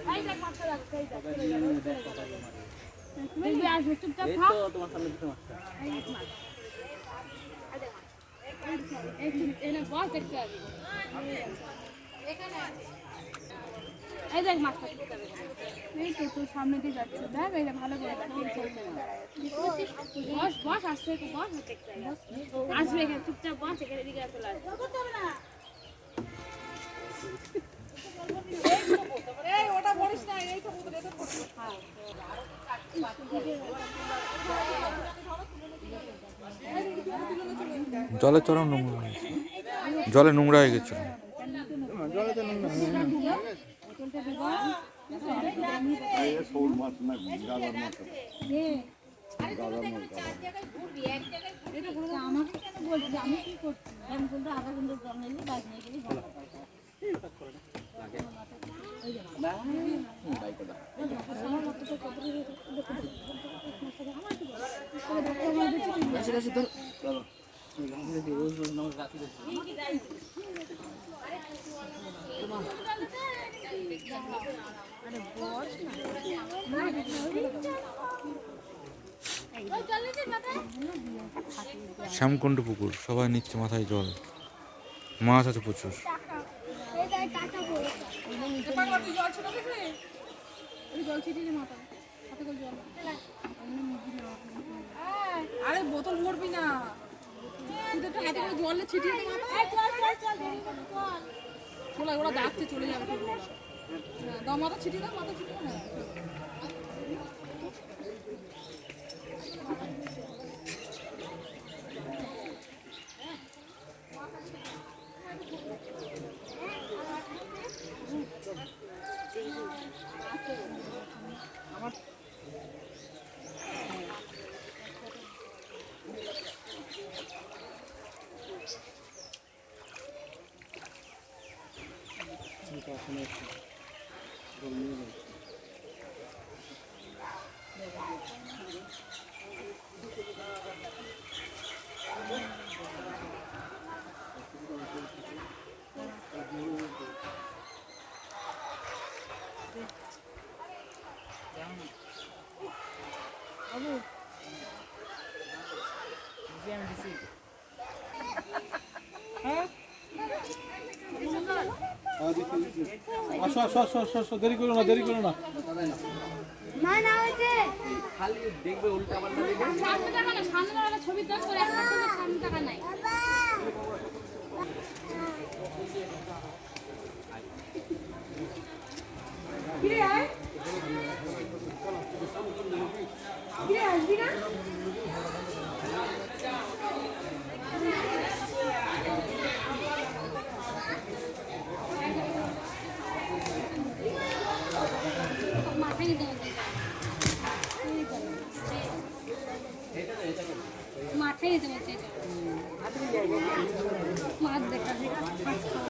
এই দেখ মাছটা এই তো তোর সামনে দিয়ে যাচ্ছে দেখ এটা ভালো করে বস বস আসছে বস আসবে এখানে চুপচাপ বস এখানে দিকে চলে আসবে এই ওটা বলিস না এই তো এটা করছিস জলে চরম নোংরা হয়েছে জলে নোংরা হয়ে গেছিল জলে তো নোংরা আমাকে কেন বলছি আমি কি করছি আধা ঘন্টা জল নিয়ে বাজ নিয়ে গেলি শ্যামকুণ্ড পুকুর সবাই নিচ্ছে মাথায় জল মাছ আছে প্রচুর আরে বোতল ভরবি না জলে ছিটিয়ে ওরা ডাকতে চলে যাবে দাও মাথা ছিটিয়ে দাও মাথা ছিটিয়ে না আসো আসো আসো আসো আসো দেরি করো না দেরি করো না না না ওইতে খালি দেখবে উল্টা পাল্টা দেখবে সামনে টাকা না সামনে টাকা ছবি দাও করে একটা সামনে টাকা নাই কি রে আয় কি রে আসবি না মাথায় যেতে বলছে মাছ দেখা